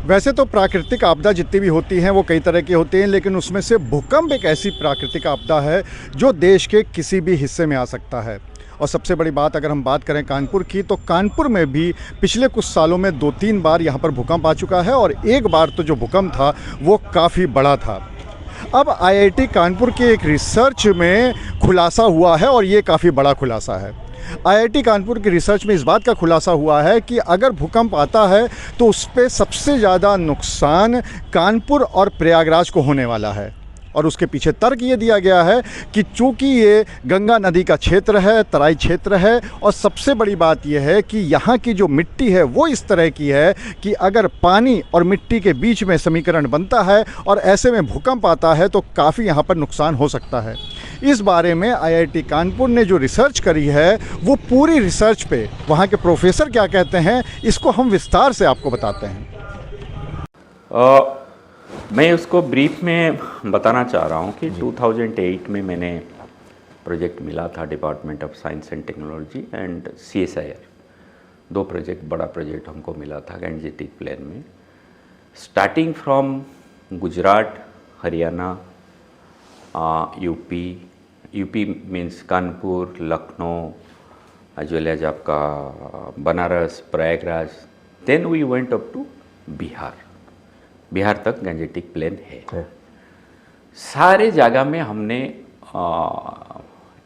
वैसे तो प्राकृतिक आपदा जितनी भी होती हैं वो कई तरह की होती हैं, लेकिन उसमें से भूकंप एक ऐसी प्राकृतिक आपदा है जो देश के किसी भी हिस्से में आ सकता है। और सबसे बड़ी बात अगर हम बात करें कानपुर की, तो कानपुर में भी पिछले कुछ सालों में 2-3 बार यहाँ पर भूकंप आ चुका है और एक बार तो जो भूकंप था वो काफ़ी बड़ा था। अब आईआईटी कानपुर के एक रिसर्च में खुलासा हुआ है और ये काफ़ी बड़ा खुलासा है। आईआईटी कानपुर की रिसर्च में इस बात का खुलासा हुआ है कि अगर भूकंप आता है तो उस पे सबसे ज़्यादा नुकसान कानपुर और प्रयागराज को होने वाला है। और उसके पीछे तर्क ये दिया गया है कि चूँकि ये गंगा नदी का क्षेत्र है, तराई क्षेत्र है, और सबसे बड़ी बात यह है कि यहाँ की जो मिट्टी है वो इस तरह की है कि अगर पानी और मिट्टी के बीच में समीकरण बनता है और ऐसे में भूकंप आता है तो काफ़ी यहाँ पर नुकसान हो सकता है। इस बारे में आईआईटी कानपुर ने जो रिसर्च करी है वो पूरी रिसर्च पे वहाँ के प्रोफेसर क्या कहते हैं, इसको हम विस्तार से आपको बताते हैं। मैं उसको ब्रीफ में बताना चाह रहा हूँ कि 2008 में मैंने प्रोजेक्ट मिला था department of science and technology and CSIR, 2 project, बड़ा प्रोजेक्ट हमको मिला था गैंजेटिक प्लेन में, starting from Gujarat, Haryana, UP means Kanpur, Lucknow, as well as आपका Banaras, Prayagraj, then we went up to Bihar तक गैंजेटिक प्लेन है। सारे जगह में हमने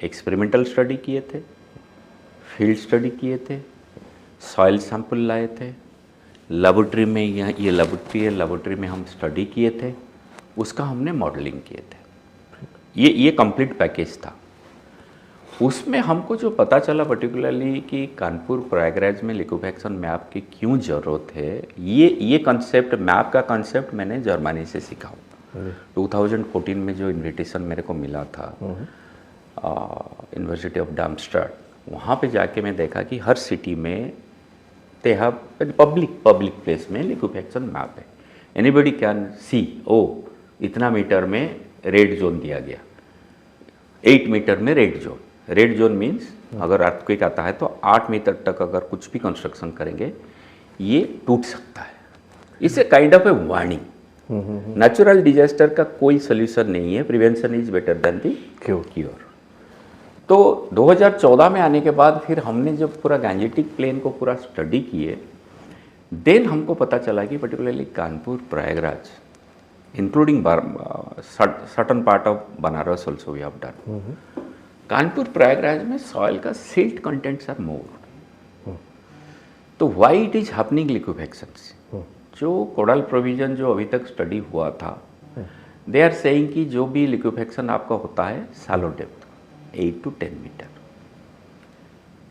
एक्सपेरिमेंटल स्टडी किए थे, फील्ड स्टडी किए थे, सॉइल सैंपल लाए थे, लेबोरेटरी में, यहाँ ये लेबोरेटरी है, लेबोरेटरी में हम स्टडी किए थे, उसका हमने मॉडलिंग किए थे। ये कंप्लीट पैकेज था। उसमें हमको जो पता चला पर्टिकुलरली कि कानपुर प्रयागराज में लिक्विफैक्शन मैप की क्यों ज़रूरत है, ये कंसेप्ट, मैप का कंसेप्ट मैंने जर्मनी से सीखा हूँ। 2014 में जो इन्विटेशन मेरे को मिला था यूनिवर्सिटी ऑफ डार्मस्टाड, वहाँ पे जाके मैं देखा कि हर सिटी में दे हैव पब्लिक प्लेस में लिक्विफैक्शन मैप है। एनीबडी कैन सी, ओ इतना मीटर में रेड जोन दिया गया, 8 मीटर में red zone. Red zone means अगर अर्थक्वेक आता है तो 8 मीटर तक अगर कुछ भी कंस्ट्रक्शन करेंगे ये टूट सकता है। इसे kind of A warning. Natural disaster का कोई सोल्यूशन नहीं है, prevention is better than the cure. तो 2014 में आने के बाद फिर हमने जब पूरा गैंजेटिक प्लेन को पूरा स्टडी किए, देन हमको पता चला कि particularly Kanpur Prayagraj, including certain part of Banaras also we have done, Kanpur Prayagraj में सॉइल का सिल्ट कंटेंट्स आर मोर। तो why it is happening liquefactions, जो कोडल प्रोविजन जो अभी तक स्टडी हुआ था, दे आर सेइंग कि जो भी लिक्विफैक्शन आपका होता है शैलो डेप्थ 8 to 10 मीटर।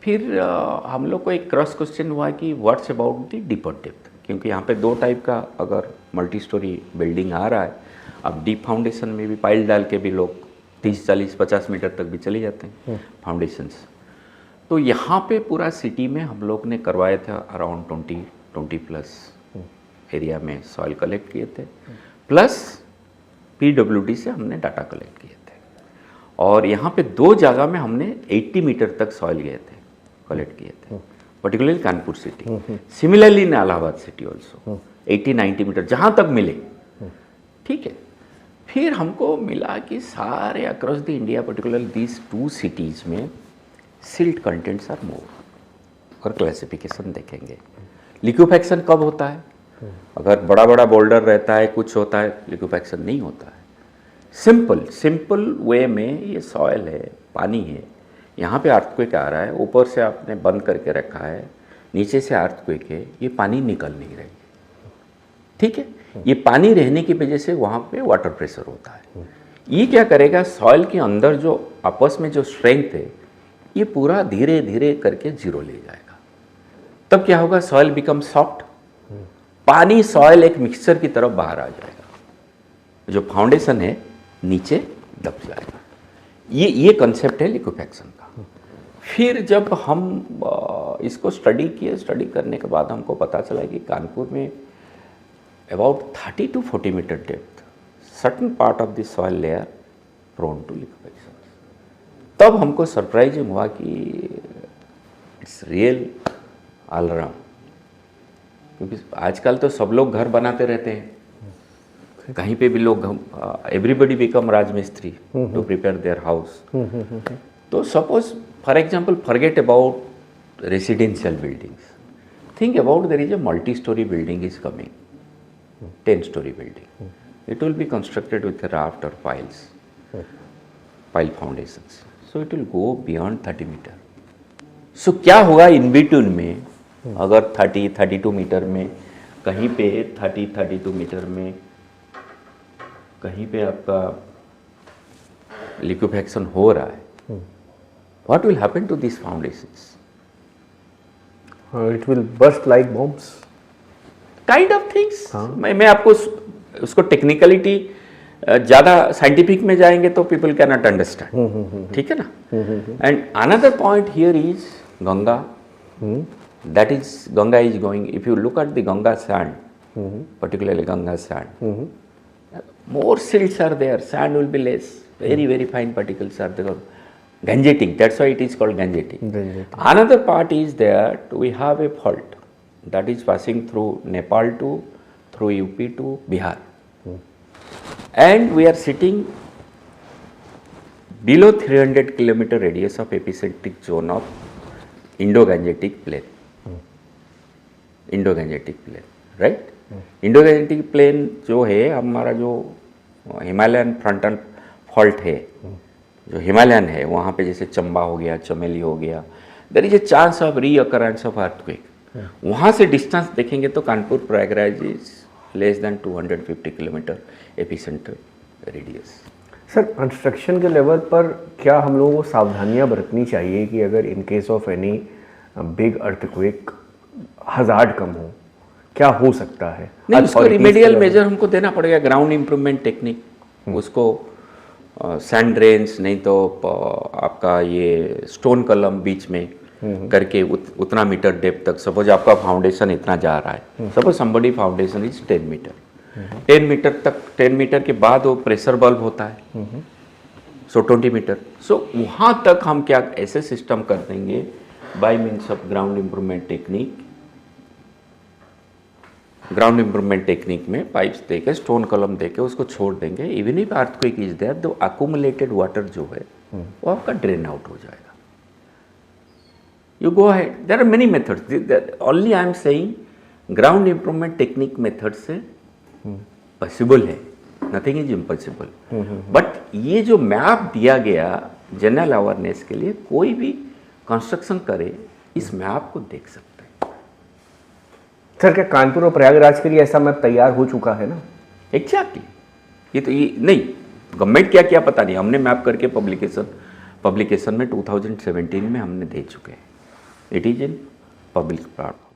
फिर हम लोग को एक क्रॉस क्वेश्चन हुआ कि what's about the deeper depth, क्योंकि यहाँ पे 2 टाइप का अगर मल्टी स्टोरी बिल्डिंग आ रहा है, अब डीप फाउंडेशन में भी पाइल डाल के भी लोग 30, 40, 50 मीटर तक भी चले जाते हैं फाउंडेशंस। तो यहाँ पे पूरा सिटी में हम लोग ने करवाए थे अराउंड 20+ एरिया में सॉइल कलेक्ट किए थे, प्लस PWD से हमने डाटा कलेक्ट किए थे। और यहाँ पे 2 जगह में हमने 80 मीटर तक सॉइल गए थे, कलेक्ट किए थे, particularly Kanpur city, similarly in Allahabad city also 80-90 metre जहाँ तक मिले। ठीक है, फिर हमको मिला कि सारे across the India particular these 2 cities में सिल्ट कंटेंट्स आर मोर। और क्लासिफिकेशन देखेंगे, लिक्विफैक्शन कब होता है, अगर बड़ा बड़ा बोल्डर रहता है, कुछ होता है, लिक्विफैक्शन नहीं होता है। सिंपल वे में ये सॉइल है, पानी है, यहाँ पे अर्थक्वेक आ रहा है, ऊपर से आपने बंद करके रखा है, नीचे से अर्थक्वेक है, ये पानी निकल नहीं रही। ठीक है, ये पानी रहने की वजह से वहाँ पे वाटर प्रेशर होता है। ये क्या करेगा, सॉइल के अंदर जो आपस में जो स्ट्रेंथ है ये पूरा धीरे धीरे करके जीरो ले जाएगा। तब क्या होगा, सॉइल बिकम सॉफ्ट, पानी सॉइल एक मिक्सचर की तरफ बाहर आ जाएगा, जो फाउंडेशन है नीचे दब जाएगा। ये कंसेप्ट है लिक्विफैक्शन का। फिर जब हम इसको स्टडी किए, स्टडी करने के बाद हमको पता चला कि कानपुर में about 30 to 40 meter depth, certain part of the soil layer prone to liquefaction। तब हमको सरप्राइजिंग हुआ कि इट्स रियल ऑल अराउंड। क्योंकि आजकल तो सब लोग घर बनाते रहते हैं, कहीं पे भी लोग, एवरीबडी बिकम राजमिस्त्री टू प्रिपेयर देयर हाउस। तो suppose for example forget about residential buildings, think about there is a multi-story building is coming, 10-story building. It will be constructed with a raft or piles, pile foundations. So it will go beyond 30 meter. So क्या होगा in between में, अगर 30-32 metre में कहीं पे 30-32 metre में कहीं पे आपका लिक्विफेक्शन हो रहा है, what will happen to these foundations? It will burst like bombs. Kind of things. मैं आपको उसको टेक्निकलिटी ज़्यादा साइंटिफिक में जाएंगे तो पीपल कैन नॉट अंडरस्टैंड, ठीक है ना। And another point here is Ganga, that is Ganga is going, if you look at the Ganga sand, particularly Ganga sand, more silts are there, sand will be less, very fine particles are there. Gangetic, that's why it is called gangetic. Another part is that we have a fault that is passing through Nepal through UP to Bihar, and we are sitting below 300 kilometer radius of epicentric zone of Indo-Gangetic plain. Indo-Gangetic plain, right? Indo-Gangetic plain जो है हमारा जो Himalayan frontal fault है, जो Himalayan है, वहाँ पे जैसे चंबा हो गया, चमेली हो गया, there is a chance of recurrence of earthquake. वहाँ से डिस्टेंस देखेंगे तो Kanpur Prayagraj is less than 250 kilometre epicentre radius. Sir, construction के लेवल पर क्या हम लोगों को सावधानियां बरतनी चाहिए कि अगर in case of any big earthquake hazard कम हो, क्या हो सकता है? नहीं, उसको रिमेडियल मेजर हमको देना पड़ेगा, ग्राउंड इम्प्रूवमेंट टेक्निक, उसको सैंड ड्रेन्स, नहीं तो आपका ये स्टोन कलम बीच में करके उतना मीटर डेप्थ तक, सपोज आपका फाउंडेशन इतना जा रहा है, suppose somebody foundation is 10 metre, 10 metre तक, 10 मीटर के बाद वो प्रेशर बल्ब होता है, सो 20 मीटर, सो वहाँ तक हम क्या ऐसे सिस्टम कर देंगे by means of ground improvement technique. Ground improvement technique में पाइप्स देके, स्टोन कॉलम देके उसको छोड़ देंगे, even if earthquake is there, तो अक्यूमुलेटेड वाटर जो है वो आपका ड्रेन आउट हो जाएगा। You go ahead, there are many methods, only I am saying ground improvement technique method से पॉसिबल है, नथिंग इज इम्पॉसिबल। बट ये जो मैप दिया गया जनरल अवेयरनेस के लिए, कोई भी कंस्ट्रक्शन करे इस मैप को देख सकते। सर, क्या कानपुर और प्रयागराज के लिए ऐसा मैप तैयार हो चुका है ना? एग्जैक्टली, ये तो ये नहीं, गवर्नमेंट क्या क्या पता नहीं, हमने मैप करके पब्लिकेशन में 2017 में हमने दे चुके हैं, it is in public platform.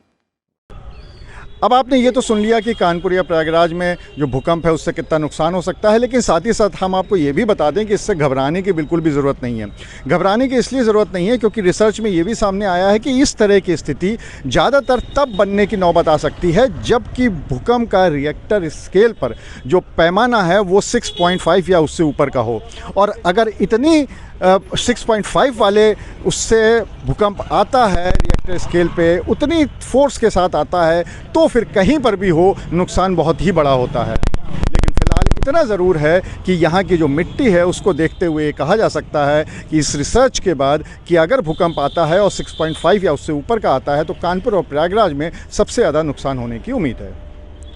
अब आपने ये तो सुन लिया कि कानपुर या प्रयागराज में जो भूकंप है उससे कितना नुकसान हो सकता है, लेकिन साथ ही साथ हम आपको ये भी बता दें कि इससे घबराने की बिल्कुल भी ज़रूरत नहीं है। घबराने की इसलिए ज़रूरत नहीं है क्योंकि रिसर्च में ये भी सामने आया है कि इस तरह की स्थिति ज़्यादातर तब बनने की नौबत आ सकती है जबकि भूकंप का रिएक्टर स्केल पर जो पैमाना है वो 6.5 या उससे ऊपर का हो, और अगर इतनी 6.5 वाले उससे भूकंप आता है रिएक्टर स्केल पे, उतनी फोर्स के साथ आता है, तो फिर कहीं पर भी हो नुकसान बहुत ही बड़ा होता है। लेकिन फ़िलहाल इतना ज़रूर है कि यहाँ की जो मिट्टी है उसको देखते हुए कहा जा सकता है कि इस रिसर्च के बाद कि अगर भूकंप आता है और 6.5 या उससे ऊपर का आता है तो कानपुर और प्रयागराज में सबसे ज़्यादा नुकसान होने की उम्मीद है।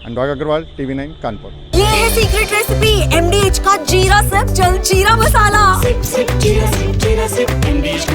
अनुराग अग्रवाल, TV9 कानपुर। ये है सीक्रेट रेसिपी MDH का जीरा सिर्फ जलजीरा मसाला। सिप जीरा सिप MDH